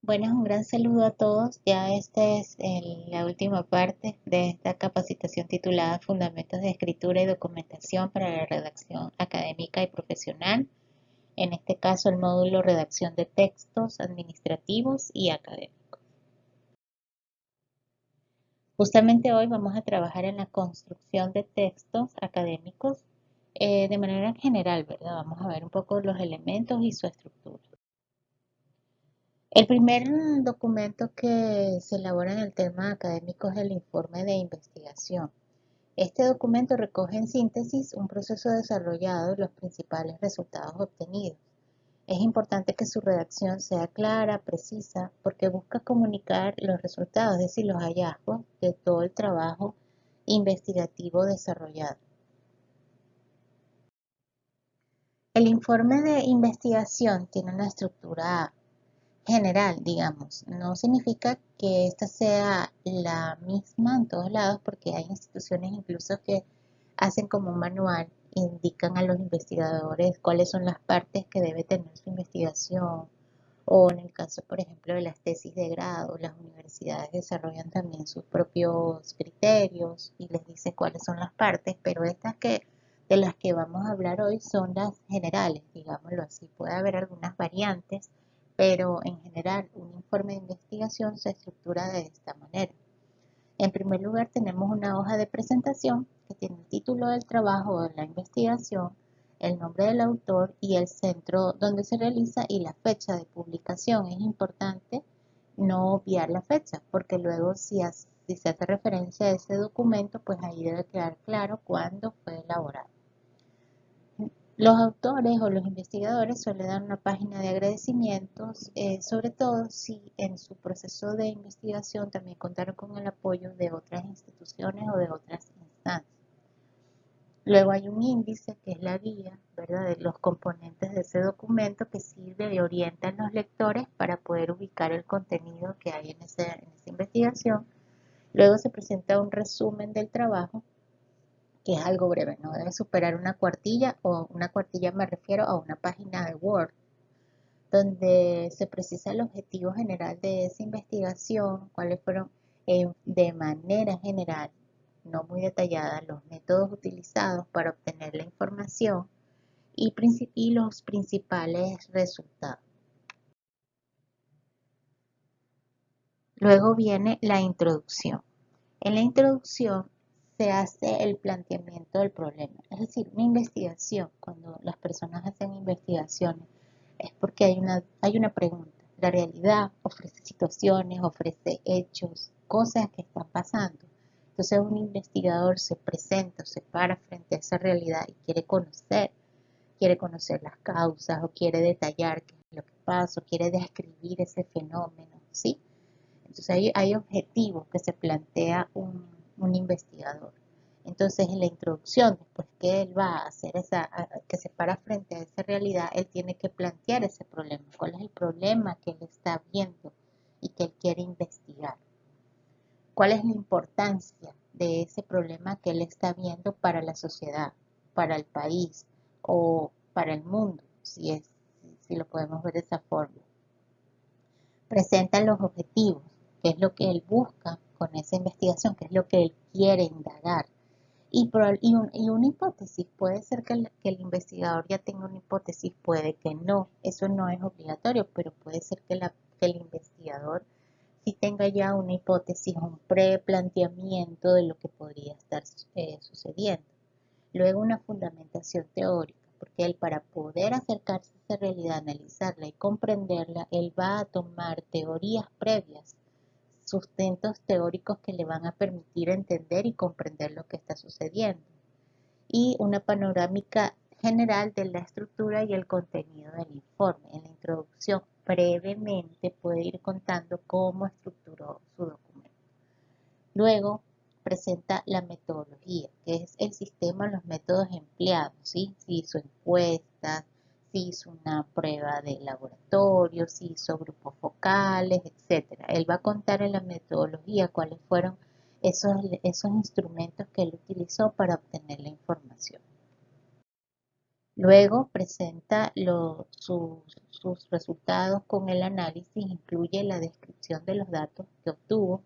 Bueno, un gran saludo a todos. Ya esta es la última parte de esta capacitación titulada Fundamentos de Escritura y Documentación para la Redacción Académica y Profesional. En este caso, el módulo Redacción de Textos Administrativos y Académicos. Justamente hoy vamos a trabajar en la construcción de textos académicos de manera general, ¿verdad? Vamos a ver un poco los elementos y su estructura. El primer documento que se elabora en el tema académico es el informe de investigación. Este documento recoge en síntesis un proceso desarrollado y los principales resultados obtenidos. Es importante que su redacción sea clara, precisa, porque busca comunicar los resultados, es decir, los hallazgos de todo el trabajo investigativo desarrollado. El informe de investigación tiene una estructura general, digamos. No significa que esta sea la misma en todos lados, porque hay instituciones incluso que hacen como un manual, indican a los investigadores cuáles son las partes que debe tener su investigación, o en el caso, por ejemplo, de las tesis de grado, las universidades desarrollan también sus propios criterios y les dice cuáles son las partes, pero estas de las que vamos a hablar hoy son las generales, digámoslo así. Puede haber algunas variantes, pero en general un informe de investigación se estructura de esta manera. En primer lugar, tenemos una hoja de presentación que tiene el título del trabajo o de la investigación, el nombre del autor y el centro donde se realiza y la fecha de publicación. Es importante no obviar la fecha, porque luego si se hace referencia a ese documento, pues ahí debe quedar claro cuándo fue elaborado. Los autores o los investigadores suelen dar una página de agradecimientos, sobre todo si en su proceso de investigación también contaron con el apoyo de otras instituciones o de otras instancias. Luego hay un índice que es la guía, ¿verdad?, de los componentes de ese documento que sirve y orienta a los lectores para poder ubicar el contenido que hay en esa investigación. Luego se presenta un resumen del trabajo que es algo breve, no debe superar una cuartilla, o una cuartilla me refiero a una página de Word, donde se precisa el objetivo general de esa investigación, cuáles fueron de manera general, no muy detallada, los métodos utilizados para obtener la información y los principales resultados. Luego viene la introducción. En la introducción se hace el planteamiento del problema. Es decir, una investigación, cuando las personas hacen investigaciones, es porque hay una pregunta. La realidad ofrece situaciones, ofrece hechos, cosas que están pasando. Entonces un investigador se presenta, se para frente a esa realidad y quiere conocer las causas o quiere detallar qué es lo que pasa, o quiere describir ese fenómeno, ¿sí? Entonces hay objetivos que se plantea un investigador. Entonces en la introducción, después que él va a hacer que se para frente a esa realidad, él tiene que plantear ese problema. ¿Cuál es el problema que él está viendo y que él quiere investigar? ¿Cuál es la importancia de ese problema que él está viendo para la sociedad, para el país o para el mundo, si lo podemos ver de esa forma? Presenta los objetivos, qué es lo que él busca con esa investigación, qué es lo que él quiere indagar. Y una hipótesis, puede ser que el investigador ya tenga una hipótesis, puede que no, eso no es obligatorio, pero puede ser que el investigador sí tenga ya una hipótesis, un preplanteamiento de lo que podría estar sucediendo. Luego una fundamentación teórica, porque él, para poder acercarse a esa realidad, analizarla y comprenderla, él va a tomar teorías previas, sustentos teóricos que le van a permitir entender y comprender lo que está sucediendo. Y una panorámica general de la estructura y el contenido del informe. En la introducción, brevemente puede ir contando cómo estructuró su documento. Luego presenta la metodología, que es el sistema, los métodos empleados, ¿sí? Si hizo encuestas, si hizo una prueba de laboratorio, si hizo grupos focales, etcétera. Él va a contar en la metodología cuáles fueron esos instrumentos que él utilizó para obtener la información. Luego presenta sus resultados con el análisis, incluye la descripción de los datos que obtuvo,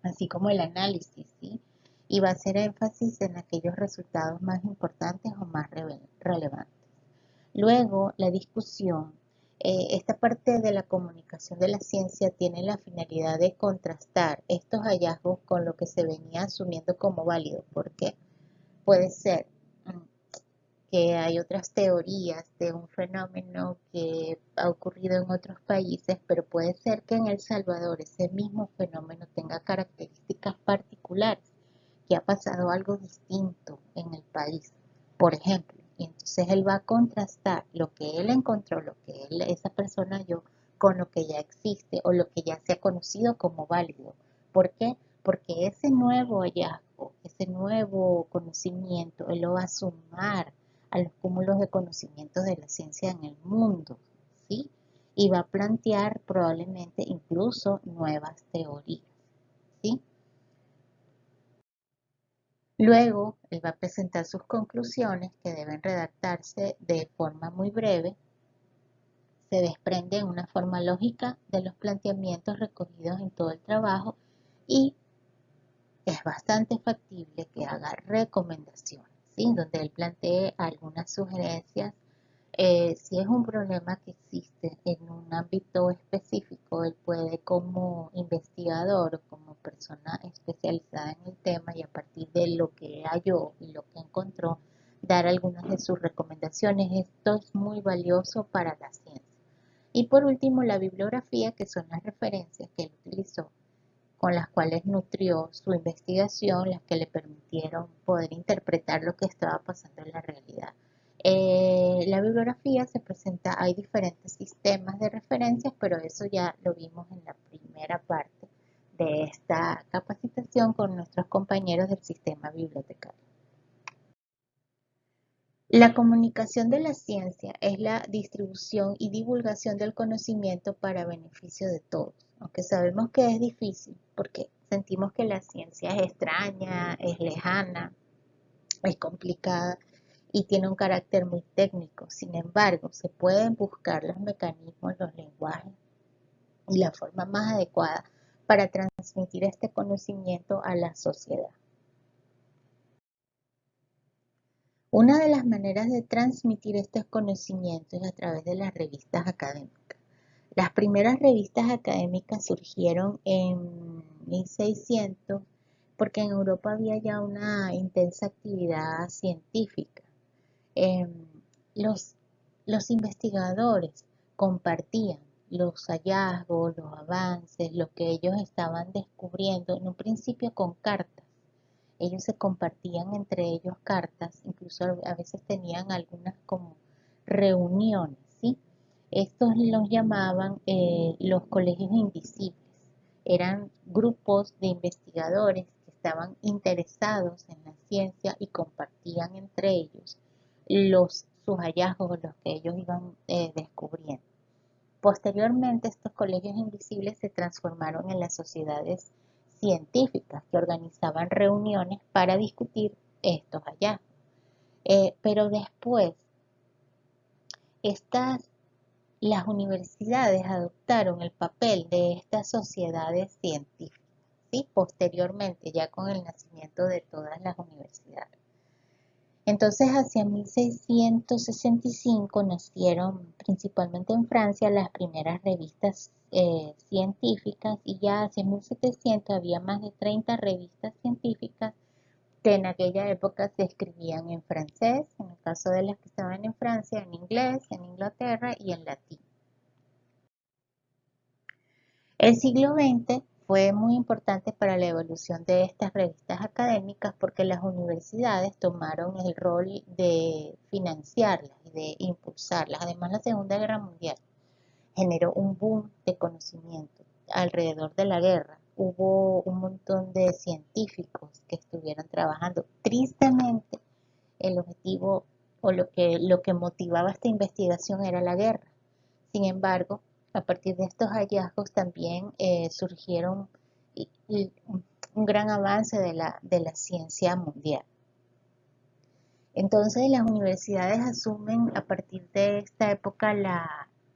así como el análisis, ¿sí? Y va a hacer énfasis en aquellos resultados más importantes o más relevantes. Luego, la discusión. Esta parte de la comunicación de la ciencia tiene la finalidad de contrastar estos hallazgos con lo que se venía asumiendo como válido, porque puede ser que hay otras teorías de un fenómeno que ha ocurrido en otros países, pero puede ser que en El Salvador ese mismo fenómeno tenga características particulares, que ha pasado algo distinto en el país, por ejemplo. Y entonces él va a contrastar lo que él encontró, lo que esa persona halló, con lo que ya existe o lo que ya se ha conocido como válido. ¿Por qué? Porque ese nuevo hallazgo, ese nuevo conocimiento, él lo va a sumar a los cúmulos de conocimientos de la ciencia en el mundo, ¿sí? Y va a plantear probablemente incluso nuevas teorías, ¿sí? Luego, él va a presentar sus conclusiones que deben redactarse de forma muy breve. Se desprende en una forma lógica de los planteamientos recogidos en todo el trabajo y es bastante factible que haga recomendaciones, ¿sí? Donde él plantee algunas sugerencias. Si es un problema que existe en un ámbito específico, él puede como investigador o como persona especializada en el tema y a partir de lo que halló y lo que encontró, dar algunas de sus recomendaciones. Esto es muy valioso para la ciencia. Y por último, la bibliografía, que son las referencias que él utilizó con las cuales nutrió su investigación, las que le permitieron poder interpretar lo que estaba pasando en la realidad. La bibliografía se presenta, hay diferentes sistemas de referencias, pero eso ya lo vimos en la primera parte de esta capacitación con nuestros compañeros del sistema bibliotecario. La comunicación de la ciencia es la distribución y divulgación del conocimiento para beneficio de todos, aunque sabemos que es difícil porque sentimos que la ciencia es extraña, es lejana, es complicada y tiene un carácter muy técnico. Sin embargo, se pueden buscar los mecanismos, los lenguajes y la forma más adecuada para transmitir este conocimiento a la sociedad. Una de las maneras de transmitir estos conocimientos es a través de las revistas académicas. Las primeras revistas académicas surgieron en 1600 porque en Europa había ya una intensa actividad científica. Em, los, los investigadores compartían los hallazgos, los avances, lo que ellos estaban descubriendo, en un principio con cartas. Ellos se compartían entre ellos cartas, incluso a veces tenían algunas como reuniones, ¿sí? Estos los llamaban los colegios invisibles. Eran grupos de investigadores que estaban interesados en la ciencia y compartían entre ellos sus hallazgos, los que ellos iban descubriendo. Posteriormente, estos colegios invisibles se transformaron en las sociedades científicas que organizaban reuniones para discutir estos hallazgos. Pero después, las universidades adoptaron el papel de estas sociedades científicas, ¿sí? Posteriormente, ya con el nacimiento de todas las universidades. Entonces, hacia 1665 nacieron principalmente en Francia las primeras revistas científicas y ya hacia 1700 había más de 30 revistas científicas que en aquella época se escribían en francés, en el caso de las que estaban en Francia, en inglés, en Inglaterra y en latín. El siglo XX fue muy importante para la evolución de estas revistas académicas porque las universidades tomaron el rol de financiarlas y de impulsarlas. Además, la Segunda Guerra Mundial generó un boom de conocimiento alrededor de la guerra. Hubo un montón de científicos que estuvieron trabajando. Tristemente, el objetivo o lo que motivaba esta investigación era la guerra. Sin embargo, a partir de estos hallazgos también surgieron un gran avance de la ciencia mundial. Entonces las universidades asumen a partir de esta época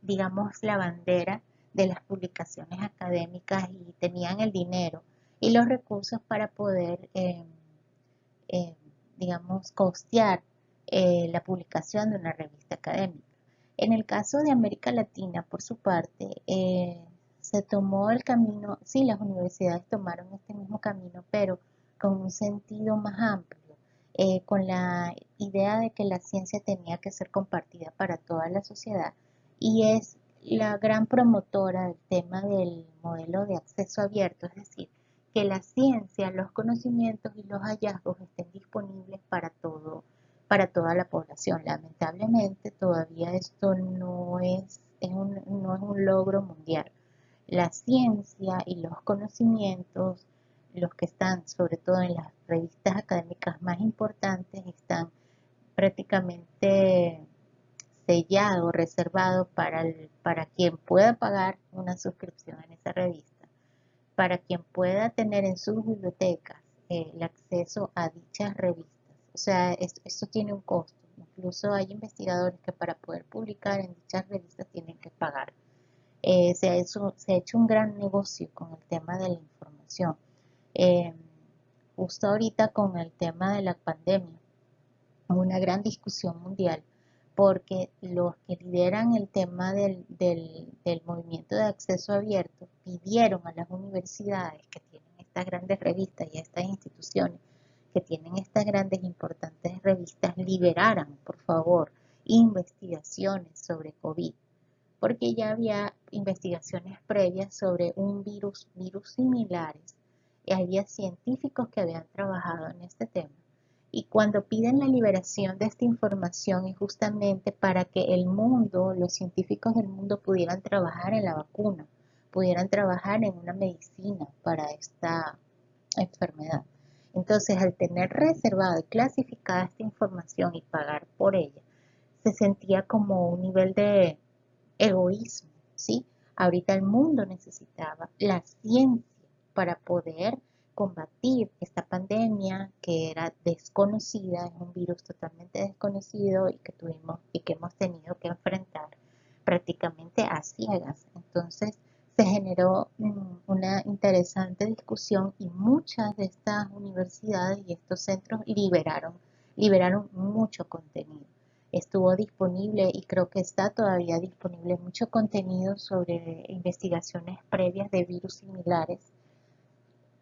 digamos, la bandera de las publicaciones académicas y tenían el dinero y los recursos para poder, eh, digamos, costear la publicación de una revista académica. En el caso de América Latina, por su parte, se tomó el camino, sí, las universidades tomaron este mismo camino, pero con un sentido más amplio, con la idea de que la ciencia tenía que ser compartida para toda la sociedad y es la gran promotora del tema del modelo de acceso abierto, es decir, que la ciencia, los conocimientos y los hallazgos estén disponibles para toda la población. Lamentablemente todavía esto no es un logro mundial. La ciencia y los conocimientos, los que están sobre todo en las revistas académicas más importantes, están prácticamente sellado, reservado para quien pueda pagar una suscripción en esa revista, para quien pueda tener en sus bibliotecas el acceso a dichas revistas. O sea, esto tiene un costo. Incluso hay investigadores que para poder publicar en dichas revistas tienen que pagar. Se ha hecho un gran negocio con el tema de la información. Eh, Justo ahorita con el tema de la pandemia, una gran discusión mundial porque los que lideran el tema del movimiento de acceso abierto pidieron a las universidades que tienen estas grandes revistas y a estas instituciones que tienen estas grandes importantes revistas liberaran, por favor, investigaciones sobre COVID, porque ya había investigaciones previas sobre virus similares, y había científicos que habían trabajado en este tema. Y cuando piden la liberación de esta información es justamente para que el mundo, los científicos del mundo pudieran trabajar en la vacuna, pudieran trabajar en una medicina para esta enfermedad. Entonces, al tener reservada y clasificada esta información y pagar por ella, se sentía como un nivel de egoísmo, ¿sí? Ahorita el mundo necesitaba la ciencia para poder combatir esta pandemia que era desconocida, es un virus totalmente desconocido y que tuvimos y que hemos tenido que enfrentar prácticamente a ciegas. Entonces se generó una interesante discusión y muchas de estas universidades y estos centros liberaron mucho contenido. Estuvo disponible y creo que está todavía disponible mucho contenido sobre investigaciones previas de virus similares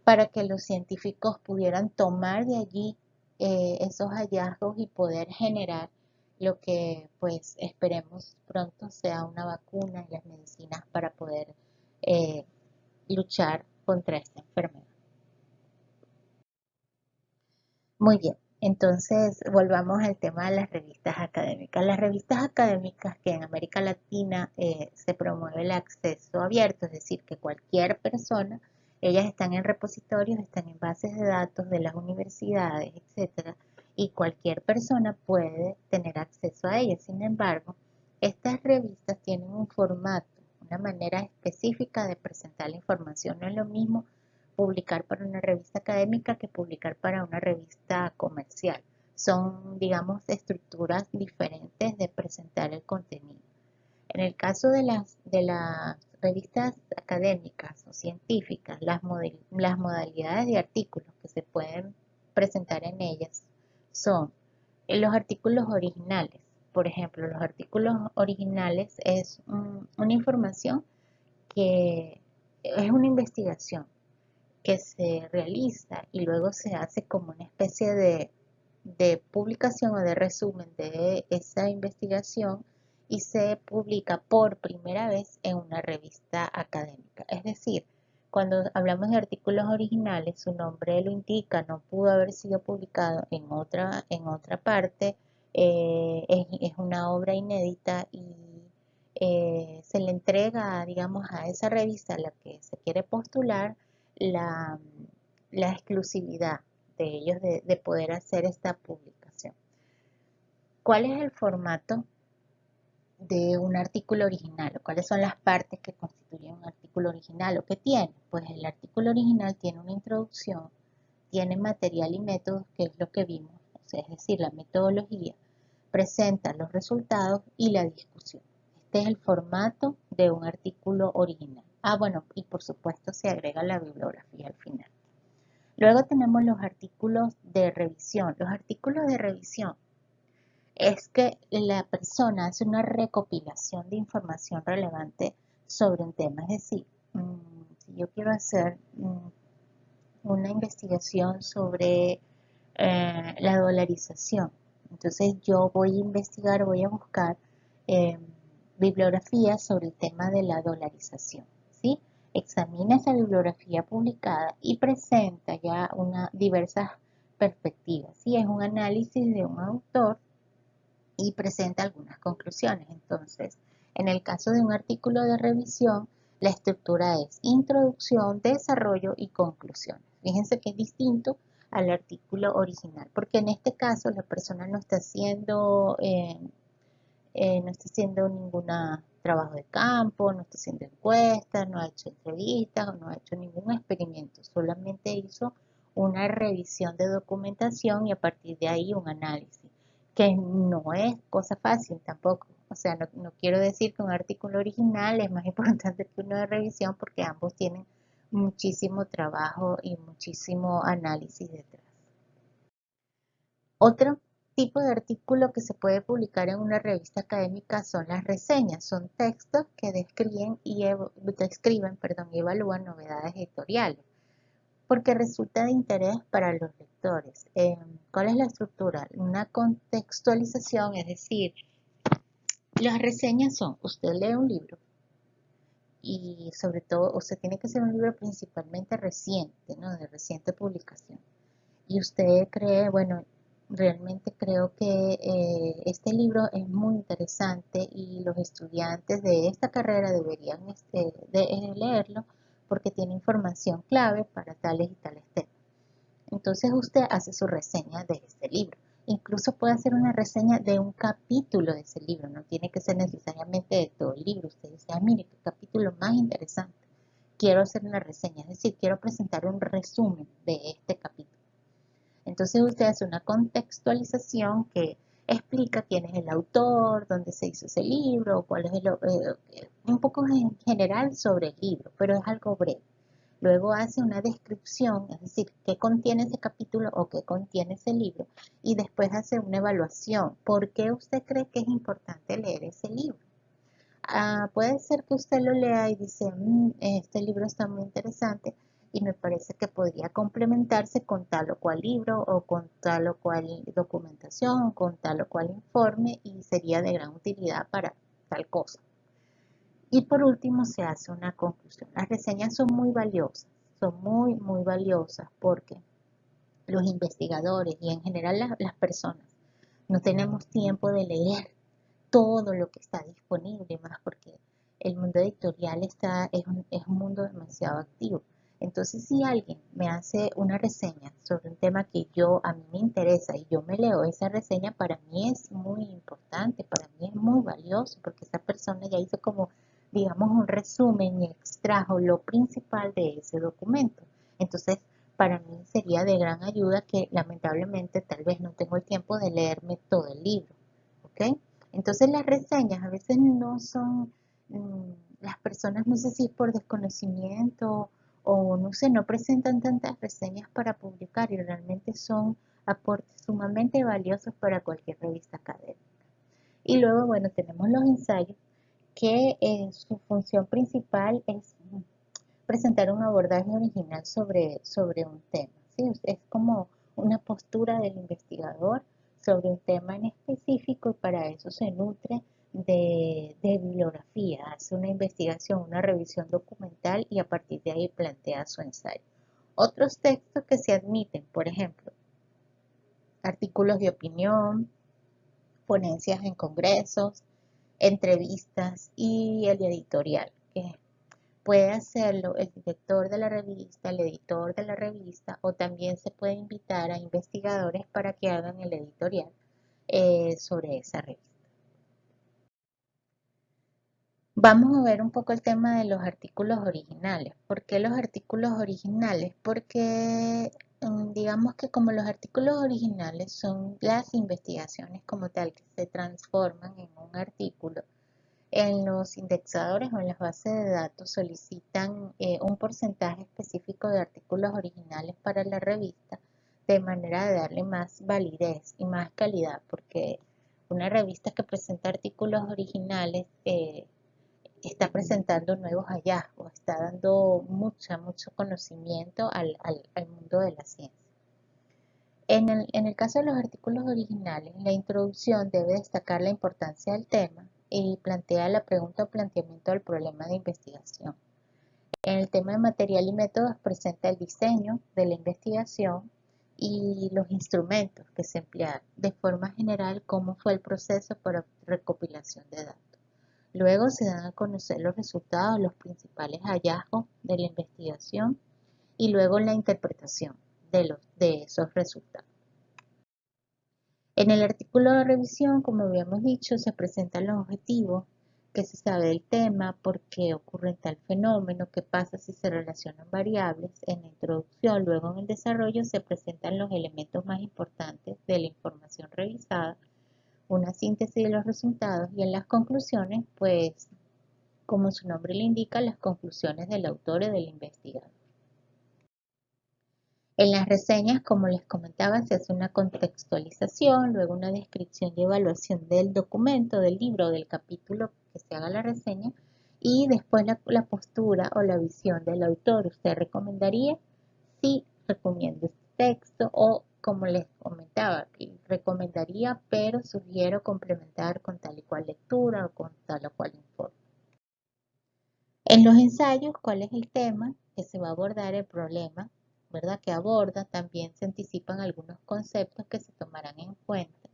para que los científicos pudieran tomar de allí esos hallazgos y poder generar lo que pues esperemos pronto sea una vacuna y las medicinas para poder eh, luchar contra esta enfermedad. Muy bien, entonces volvamos al tema de las revistas académicas. Las revistas académicas que en América Latina se promueve el acceso abierto, es decir, que cualquier persona, ellas están en repositorios, están en bases de datos de las universidades, etcétera, y cualquier persona puede tener acceso a ellas. Sin embargo, estas revistas tienen un formato, una manera específica de presentar la información. No es lo mismo publicar para una revista académica que publicar para una revista comercial. Son, digamos, estructuras diferentes de presentar el contenido. En el caso de las revistas académicas o científicas, las modalidades de artículos que se pueden presentar en ellas son los artículos originales. Por ejemplo, los artículos originales es una información que es una investigación que se realiza y luego se hace como una especie de publicación o de resumen de esa investigación y se publica por primera vez en una revista académica. Es decir, cuando hablamos de artículos originales, su nombre lo indica, no pudo haber sido publicado en otra parte, es una obra inédita y se le entrega, digamos, a esa revista a la que se quiere postular la, la exclusividad de ellos de poder hacer esta publicación. ¿Cuál es el formato de un artículo original? ¿O cuáles son las partes que constituyen un artículo original? ¿O qué tiene? Pues el artículo original tiene una introducción, tiene material y métodos, que es lo que vimos, o es decir, la metodología, presenta los resultados y la discusión. Este es el formato de un artículo original. Bueno, y por supuesto se agrega la bibliografía al final. Luego tenemos los artículos de revisión. Los artículos de revisión es que la persona hace una recopilación de información relevante sobre un tema. Es decir, si yo quiero hacer una investigación sobre la dolarización, entonces yo voy a investigar, voy a buscar eh, bibliografía sobre el tema de la dolarización, ¿sí? Examina esa bibliografía publicada y presenta ya diversas perspectivas, ¿sí? Es un análisis de un autor y presenta algunas conclusiones. Entonces, en el caso de un artículo de revisión, la estructura es introducción, desarrollo y conclusiones. Fíjense que es distinto al artículo original, porque en este caso la persona no está haciendo ningún trabajo de campo, no está haciendo encuestas, no ha hecho entrevistas o no ha hecho ningún experimento, solamente hizo una revisión de documentación y a partir de ahí un análisis, que no es cosa fácil tampoco. O sea, no quiero decir que un artículo original es más importante que uno de revisión porque ambos tienen muchísimo trabajo y muchísimo análisis detrás. Otro tipo de artículo que se puede publicar en una revista académica son las reseñas. Son textos que describen y evalúan novedades editoriales, porque resulta de interés para los lectores. ¿Cuál es la estructura? Una contextualización, es decir, las reseñas son, usted lee un libro y sobre todo, usted tiene que ser un libro principalmente reciente, ¿no? De reciente publicación. Y usted cree, bueno, realmente creo que este libro es muy interesante y los estudiantes de esta carrera deberían leerlo porque tiene información clave para tales y tales temas. Entonces usted hace su reseña de este libro. Incluso puede hacer una reseña de un capítulo de ese libro, no tiene que ser necesariamente de todo el libro. Usted dice, mire, qué capítulo más interesante. Quiero hacer una reseña, es decir, quiero presentar un resumen de este capítulo. Entonces usted hace una contextualización que explica quién es el autor, dónde se hizo ese libro, cuál es un poco en general sobre el libro, pero es algo breve. Luego hace una descripción, es decir, qué contiene ese capítulo o qué contiene ese libro, y después hace una evaluación. ¿Por qué usted cree que es importante leer ese libro? Puede ser que usted lo lea y dice, este libro está muy interesante y me parece que podría complementarse con tal o cual libro o con tal o cual documentación, con tal o cual informe y sería de gran utilidad para tal cosa. Y por último se hace una conclusión. Las reseñas son muy valiosas porque los investigadores y en general las personas no tenemos tiempo de leer todo lo que está disponible, más porque el mundo editorial es un mundo demasiado activo. Entonces, si alguien me hace una reseña sobre un tema que a mí me interesa y yo me leo esa reseña, para mí es muy importante, para mí es muy valioso, porque esa persona ya hizo como, digamos, un resumen y extrajo lo principal de ese documento. Entonces, para mí sería de gran ayuda que lamentablemente tal vez no tengo el tiempo de leerme todo el libro, ¿ok? Entonces las reseñas a veces no son, las personas no sé si es por desconocimiento o no sé, no presentan tantas reseñas para publicar y realmente son aportes sumamente valiosos para cualquier revista académica. Y luego, bueno, tenemos los ensayos que su función principal es presentar un abordaje original sobre un tema, ¿sí? Es como una postura del investigador sobre un tema en específico y para eso se nutre de bibliografía, hace una investigación, una revisión documental y a partir de ahí plantea su ensayo. Otros textos que se admiten, por ejemplo, artículos de opinión, ponencias en congresos, entrevistas y el editorial, que puede hacerlo el director de la revista, el editor de la revista, o también se puede invitar a investigadores para que hagan el editorial sobre esa revista. Vamos a ver un poco el tema de los artículos originales. ¿Por qué los artículos originales? Porque digamos que como los artículos originales son las investigaciones como tal que se transforman en un artículo, en los indexadores o en las bases de datos solicitan un porcentaje específico de artículos originales para la revista de manera de darle más validez y más calidad, porque una revista que presenta artículos originales está presentando nuevos hallazgos, está dando mucho conocimiento al mundo de la ciencia. En el caso de los artículos originales, la introducción debe destacar la importancia del tema y plantea la pregunta o planteamiento del problema de investigación. En el tema de material y métodos presenta el diseño de la investigación y los instrumentos que se emplearon, de forma general cómo fue el proceso para recopilación de datos. Luego se dan a conocer los resultados, los principales hallazgos de la investigación y luego la interpretación de esos resultados. En el artículo de revisión, como habíamos dicho, se presentan los objetivos, qué se sabe del tema, por qué ocurre tal fenómeno, qué pasa si se relacionan variables. En la introducción, luego en el desarrollo, se presentan los elementos más importantes de la información revisada, una síntesis de los resultados y en las conclusiones, pues, como su nombre le indica, las conclusiones del autor y del investigador. En las reseñas, como les comentaba, se hace una contextualización, luego una descripción y evaluación del documento, del libro o del capítulo que se haga la reseña y después la postura o la visión del autor. ¿Usted recomendaría? Sí, recomiendo este texto o como les comentaba, recomendaría, pero sugiero complementar con tal y cual lectura o con tal o cual informe. En los ensayos, ¿cuál es el tema que se va a abordar el problema, ¿verdad? Que aborda, también se anticipan algunos conceptos que se tomarán en cuenta.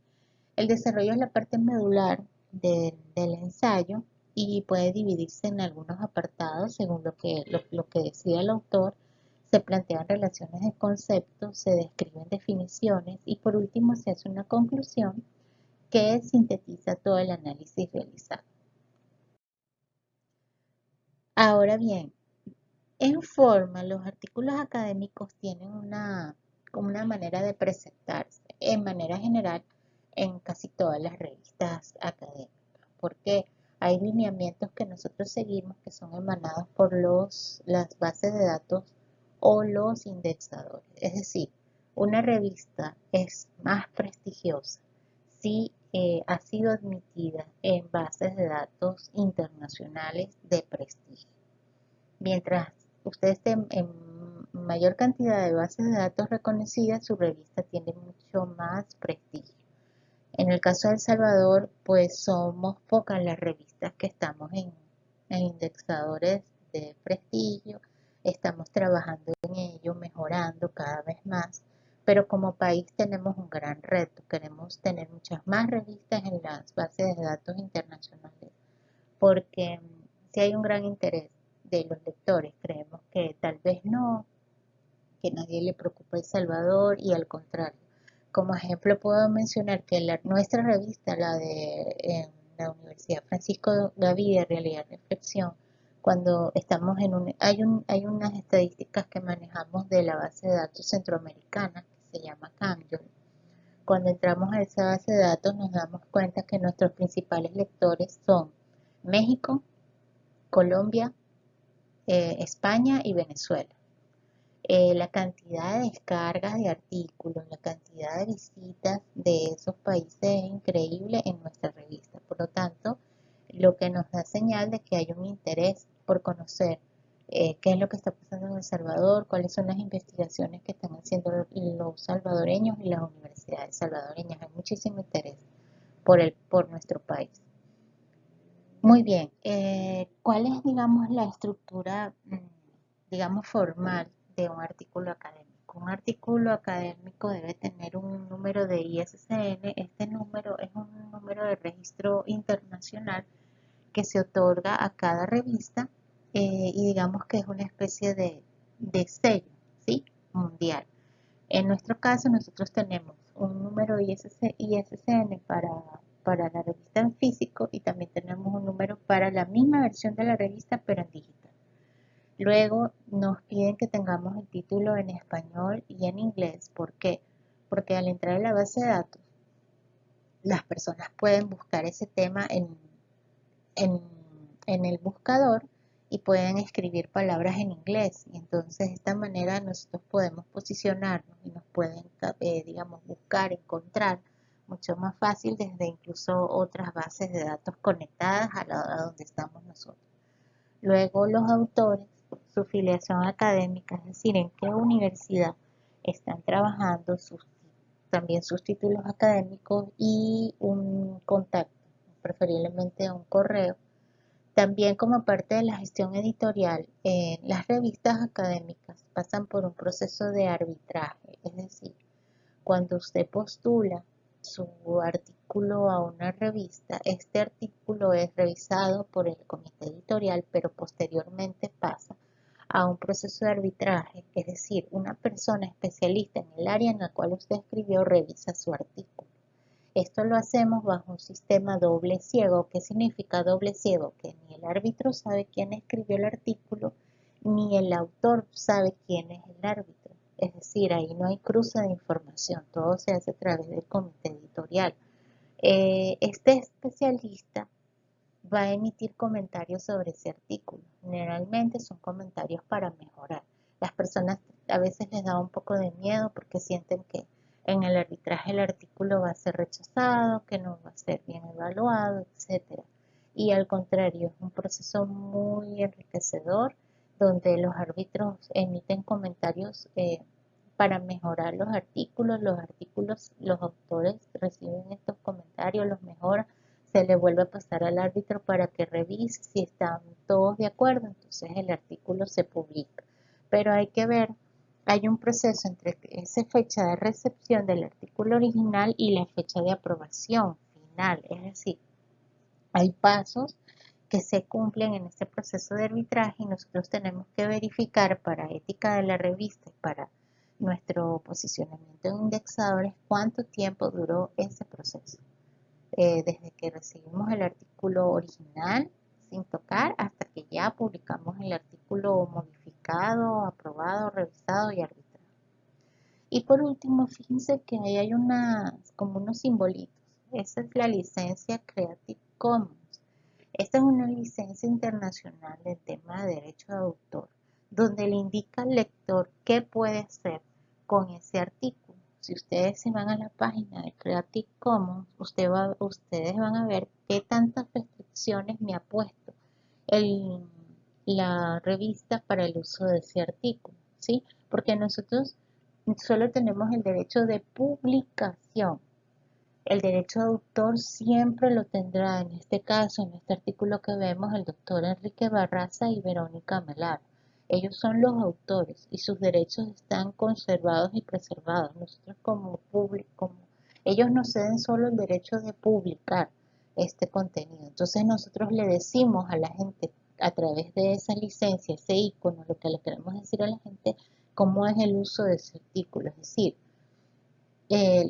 El desarrollo es la parte medular del ensayo y puede dividirse en algunos apartados según lo que decida el autor. Se plantean relaciones de conceptos, se describen definiciones y por último se hace una conclusión que sintetiza todo el análisis realizado. Ahora bien, en forma, los artículos académicos tienen como una manera de presentarse, en manera general, en casi todas las revistas académicas, porque hay lineamientos que nosotros seguimos que son emanados por las bases de datos o los indexadores. Es decir, una revista es más prestigiosa si ha sido admitida en bases de datos internacionales de prestigio. Mientras usted esté en mayor cantidad de bases de datos reconocidas, su revista tiene mucho más prestigio. En el caso de El Salvador, pues somos pocas las revistas que estamos en indexadores de prestigio, estamos trabajando en ello, mejorando cada vez más, pero como país tenemos un gran reto, queremos tener muchas más revistas en las bases de datos internacionales, porque si hay un gran interés de los lectores, creemos que tal vez no, que nadie le preocupa El Salvador y al contrario. Como ejemplo puedo mencionar que nuestra revista, la de la Universidad Francisco Gavidia, Realidad y Reflexión, cuando estamos hay unas estadísticas que manejamos de la base de datos centroamericana que se llama CAMYOL. Cuando entramos a esa base de datos nos damos cuenta que nuestros principales lectores son México, Colombia, España y Venezuela. La cantidad de descargas de artículos, la cantidad de visitas de esos países es increíble en nuestra revista. Por lo tanto, lo que nos da señal de que hay un interés por conocer qué es lo que está pasando en El Salvador, cuáles son las investigaciones que están haciendo los salvadoreños y las universidades salvadoreñas. Hay muchísimo interés por nuestro país. Muy bien, ¿cuál es, digamos, la estructura, digamos, formal de un artículo académico? Un artículo académico debe tener un número de ISSN. Este número es un número de registro internacional que se otorga a cada revista y digamos que es una especie de sello, ¿sí? Mundial. En nuestro caso, nosotros tenemos un número ISSN para la revista en físico y también tenemos un número para la misma versión de la revista, pero en digital. Luego nos piden que tengamos el título en español y en inglés. ¿Por qué? Porque al entrar en la base de datos, las personas pueden buscar ese tema en, en el buscador y pueden escribir palabras en inglés. Y entonces de esta manera nosotros podemos posicionarnos y nos pueden, digamos, buscar, encontrar mucho más fácil desde incluso otras bases de datos conectadas a donde estamos nosotros. Luego los autores, su filiación académica, es decir, en qué universidad están trabajando, también sus títulos académicos y un contacto, preferiblemente un correo. También como parte de la gestión editorial, las revistas académicas pasan por un proceso de arbitraje, es decir, cuando usted postula su artículo a una revista, este artículo es revisado por el comité editorial, pero posteriormente pasa a un proceso de arbitraje, es decir, una persona especialista en el área en la cual usted escribió revisa su artículo. Esto lo hacemos bajo un sistema doble ciego. ¿Qué significa doble ciego? Que ni el árbitro sabe quién escribió el artículo, ni el autor sabe quién es el árbitro. Es decir, ahí no hay cruce de información, todo se hace a través del comité editorial. Este especialista va a emitir comentarios sobre ese artículo. Generalmente son comentarios para mejorar. Las personas a veces les da un poco de miedo porque sienten que en el arbitraje el artículo va a ser rechazado, que no va a ser bien evaluado, etcétera. Y al contrario, es un proceso muy enriquecedor donde los árbitros emiten comentarios para mejorar los artículos, los autores reciben estos comentarios, los mejoran, se le vuelve a pasar al árbitro para que revise si están todos de acuerdo, entonces el artículo se publica. Pero hay que ver, hay un proceso entre esa fecha de recepción del artículo original y la fecha de aprobación final, es decir, hay pasos que se cumplen en este proceso de arbitraje y nosotros tenemos que verificar para ética de la revista y para nuestro posicionamiento en indexadores cuánto tiempo duró ese proceso. Desde que recibimos el artículo original sin tocar hasta que ya publicamos el artículo modificado, aprobado, revisado y arbitrado. Y por último, fíjense que ahí hay como unos simbolitos. Esa es la licencia Creative Commons. Esta es una licencia internacional del tema de derecho de autor, donde le indica al lector qué puede hacer con ese artículo. Si ustedes se van a la página de Creative Commons, ustedes van a ver qué tantas restricciones me ha puesto el, la revista para el uso de ese artículo, ¿sí? Porque nosotros solo tenemos el derecho de publicación. El derecho de autor siempre lo tendrá, en este caso, en este artículo que vemos, el doctor Enrique Barraza y Verónica Melar. Ellos son los autores y sus derechos están conservados y preservados. Nosotros como público, ellos nos ceden solo el derecho de publicar este contenido. Entonces nosotros le decimos a la gente a través de esa licencia, ese icono, lo que le queremos decir a la gente, cómo es el uso de ese artículo. Es decir,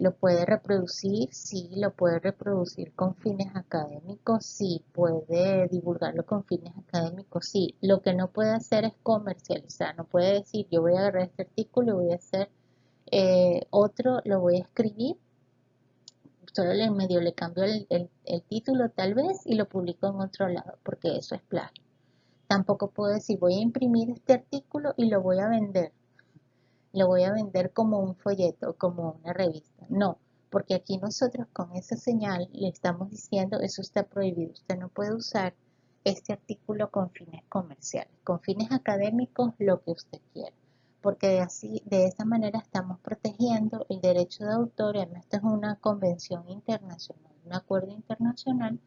lo puede reproducir, sí, lo puede reproducir con fines académicos, sí, puede divulgarlo con fines académicos, sí. Lo que no puede hacer es comercializar, no puede decir yo voy a agarrar este artículo y voy a hacer otro, lo voy a escribir, solo medio le cambio el título tal vez y lo publico en otro lado, porque eso es plagio. Tampoco puedo decir voy a imprimir este artículo y lo voy a vender como un folleto, como una revista. No, porque aquí nosotros con esa señal le estamos diciendo eso está prohibido. Usted no puede usar este artículo con fines comerciales, con fines académicos, lo que usted quiera. Porque así, de esa manera estamos protegiendo el derecho de autor. Y además, esto es una convención internacional, un acuerdo internacional.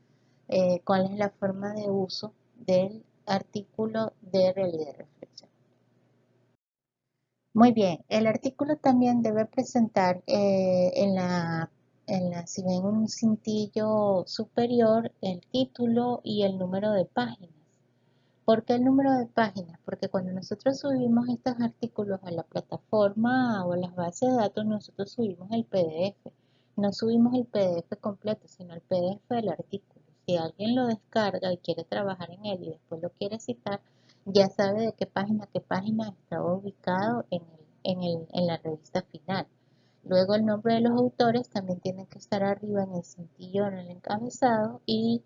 ¿Cuál es la forma de uso del artículo de realidad y reflexión? Muy bien, el artículo también debe presentar si ven un cintillo superior, el título y el número de páginas. ¿Por qué el número de páginas? Porque cuando nosotros subimos estos artículos a la plataforma o a las bases de datos, nosotros subimos el PDF. No subimos el PDF completo, sino el PDF del artículo. Si alguien lo descarga y quiere trabajar en él y después lo quiere citar, ya sabe de qué página está ubicado en la revista final. Luego el nombre de los autores también tiene que estar arriba en el cintillo, en el encabezado, y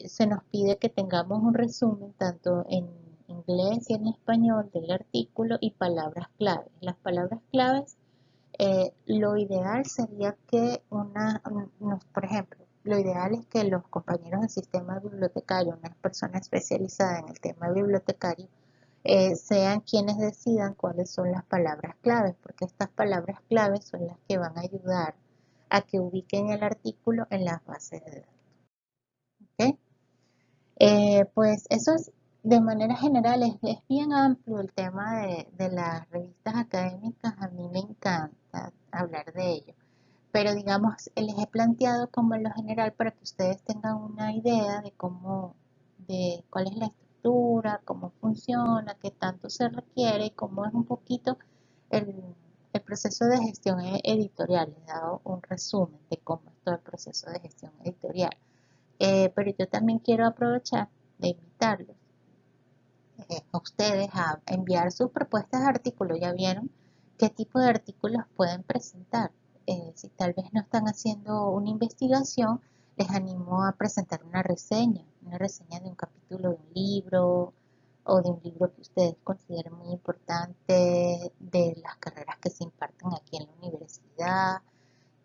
se nos pide que tengamos un resumen tanto en inglés y en español del artículo y palabras claves. Las palabras claves, lo ideal sería que por ejemplo, lo ideal es que los compañeros del sistema bibliotecario, una persona especializada en el tema bibliotecario, sean quienes decidan cuáles son las palabras claves, porque estas palabras claves son las que van a ayudar a que ubiquen el artículo en las bases de datos. ¿Ok? Pues eso es de manera general, es bien amplio el tema de las revistas académicas, a mí me encanta hablar de ello, pero digamos, les he planteado como en lo general para que ustedes tengan una idea de cuál es la estructura, cómo funciona, qué tanto se requiere y cómo es un poquito el, el proceso de gestión editorial. Les he dado un resumen de cómo es todo el proceso de gestión editorial. Pero yo también quiero aprovechar de invitarlos a ustedes a enviar sus propuestas de artículos. Ya vieron qué tipo de artículos pueden presentar. Si tal vez no están haciendo una investigación, les animo a presentar una reseña de un capítulo de un libro o de un libro que ustedes consideren muy importante, de las carreras que se imparten aquí en la universidad,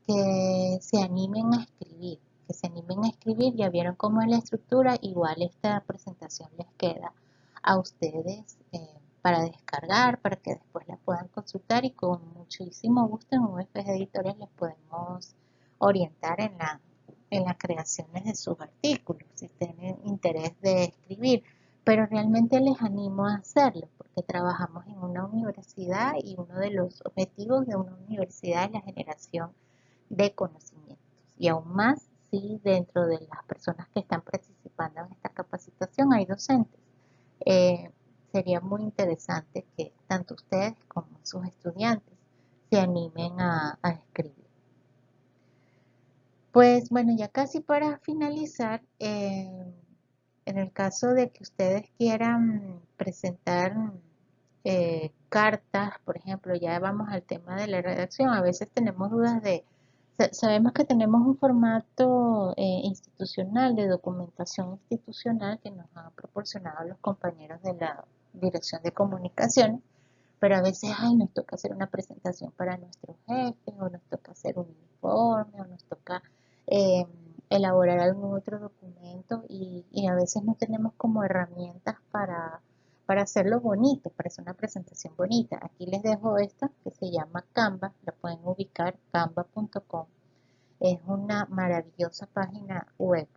que se animen a escribir, que se animen a escribir. Ya vieron cómo es la estructura, igual esta presentación les queda a ustedes para descargar, para que después la puedan consultar y con muchísimo gusto en UFG Editores les podemos orientar en las creaciones de sus artículos, si tienen interés de escribir. Pero realmente les animo a hacerlo, porque trabajamos en una universidad y uno de los objetivos de una universidad es la generación de conocimientos. Y aún más si dentro de las personas que están participando en esta capacitación hay docentes. Eh, Sería muy interesante que tanto ustedes como sus estudiantes se animen a escribir. Pues bueno, ya casi para finalizar, en el caso de que ustedes quieran presentar cartas, por ejemplo, ya vamos al tema de la redacción, a veces tenemos dudas sabemos que tenemos un formato institucional de documentación institucional que nos han proporcionado los compañeros de la Dirección de Comunicaciones, pero a veces, ay, nos toca hacer una presentación para nuestros jefes, o nos toca hacer un informe, o nos toca eh, elaborar algún otro documento y a veces no tenemos como herramientas para hacerlo bonito, para hacer una presentación bonita. Aquí les dejo esta que se llama Canva, la pueden ubicar, canva.com. Es una maravillosa página web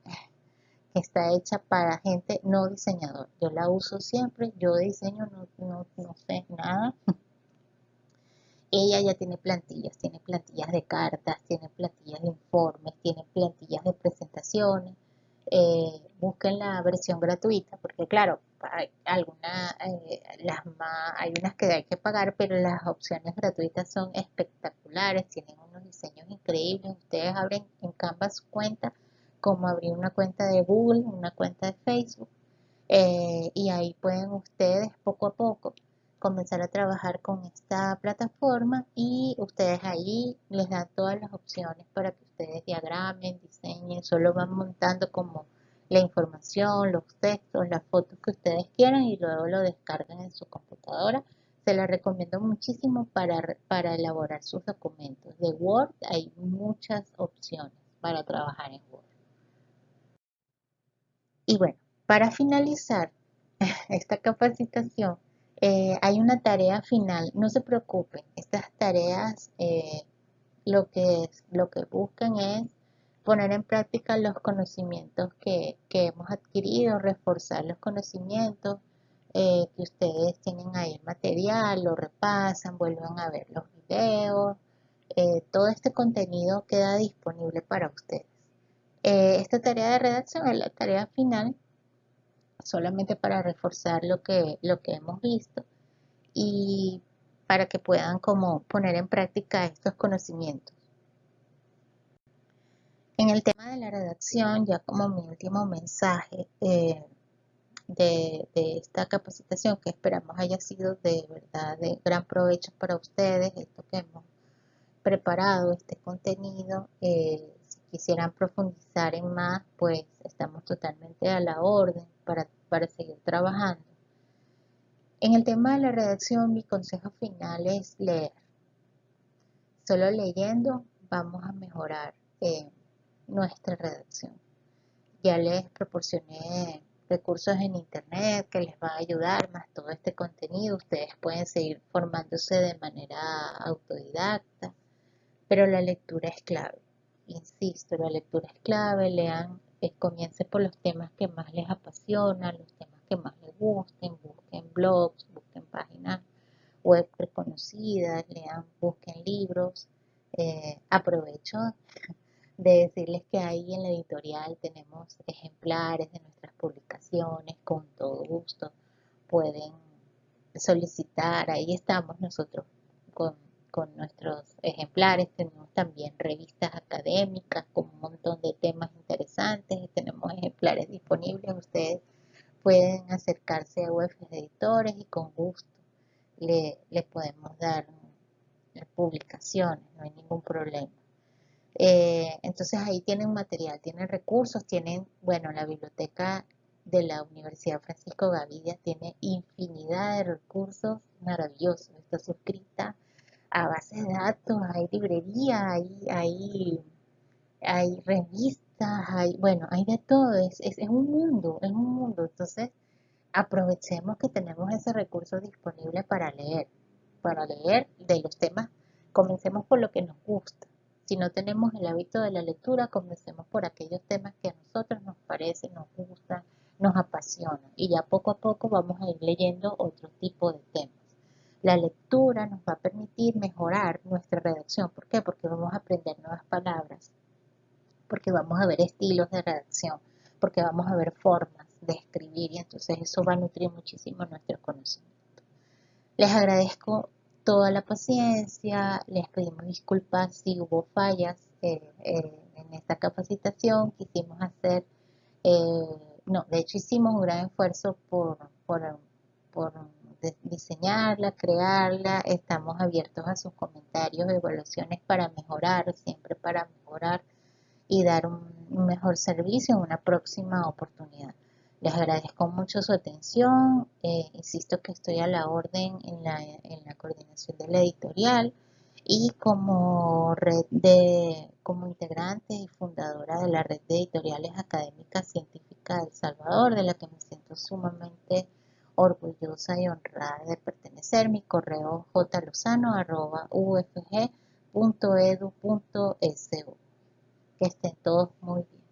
que está hecha para gente no diseñador. Yo la uso siempre, yo de diseño no sé nada. Ella ya tiene plantillas de cartas, tiene plantillas de informes, tiene plantillas de presentaciones. Busquen la versión gratuita, porque claro, hay unas que hay que pagar, pero las opciones gratuitas son espectaculares, tienen unos diseños increíbles. Ustedes abren en Canva su cuenta, como abrir una cuenta de Google, una cuenta de Facebook, y ahí pueden ustedes poco a poco comenzar a trabajar con esta plataforma y ustedes ahí les dan todas las opciones para que ustedes diagramen, diseñen, solo van montando como la información, los textos, las fotos que ustedes quieran y luego lo descargan en su computadora. Se la recomiendo muchísimo para elaborar sus documentos. De Word hay muchas opciones para trabajar en Word. Y bueno, para finalizar esta capacitación, hay una tarea final. No se preocupen, estas tareas lo que buscan es poner en práctica los conocimientos que hemos adquirido, reforzar los conocimientos que ustedes tienen ahí el material, lo repasan, vuelven a ver los videos, todo este contenido queda disponible para ustedes. Esta tarea de redacción es la tarea final, solamente para reforzar lo que hemos visto y para que puedan como poner en práctica estos conocimientos. En el tema de la redacción, ya como mi último mensaje, de esta capacitación, que esperamos haya sido de verdad de gran provecho para ustedes, esto que hemos preparado, este contenido. Si quisieran profundizar en más, pues estamos totalmente a la orden para seguir trabajando. En el tema de la redacción, mi consejo final es leer. Solo leyendo vamos a mejorar nuestra redacción. Ya les proporcioné recursos en internet que les van a ayudar, más todo este contenido. Ustedes pueden seguir formándose de manera autodidacta, pero la lectura es clave. Insisto, la lectura es clave. Lean, comiencen por los temas que más les apasionan, los temas que más les gusten. Busquen blogs, busquen páginas web reconocidas, lean, busquen libros. Aprovecho de decirles que ahí en la editorial tenemos ejemplares de nuestras publicaciones, con todo gusto pueden solicitar, ahí estamos nosotros con, con nuestros ejemplares. Tenemos también revistas académicas con un montón de temas interesantes y tenemos ejemplares disponibles. Ustedes pueden acercarse a UFG Editores y con gusto le podemos dar publicaciones, no hay ningún problema. Entonces ahí tienen material, tienen recursos, tienen, bueno, la biblioteca de la Universidad Francisco Gavidia tiene infinidad de recursos maravillosos. Está suscrita a bases de datos, hay librería, hay revistas, bueno, hay de todo, es un mundo, es un mundo. Entonces aprovechemos que tenemos ese recurso disponible para leer de los temas. Comencemos por lo que nos gusta. Si no tenemos el hábito de la lectura, comencemos por aquellos temas que a nosotros nos parecen, nos gustan, nos apasionan. Y ya poco a poco vamos a ir leyendo otro tipo de temas. La lectura nos va a permitir mejorar nuestra redacción. ¿Por qué? Porque vamos a aprender nuevas palabras, porque vamos a ver estilos de redacción, porque vamos a ver formas de escribir, y entonces eso va a nutrir muchísimo nuestro conocimiento. Les agradezco toda la paciencia, les pedimos disculpas si hubo fallas en esta capacitación. Quisimos hacer, no, de hecho hicimos un gran esfuerzo por diseñarla, crearla. Estamos abiertos a sus comentarios, evaluaciones para mejorar, siempre para mejorar y dar un mejor servicio en una próxima oportunidad. Les agradezco mucho su atención. Insisto que estoy a la orden en la coordinación de la editorial y como integrante y fundadora de la red de editoriales académicas científicas de El Salvador, de la que me siento sumamente orgullosa y honrada de pertenecer. Mi correo jlozano@ufg.edu.su. Que estén todos muy bien.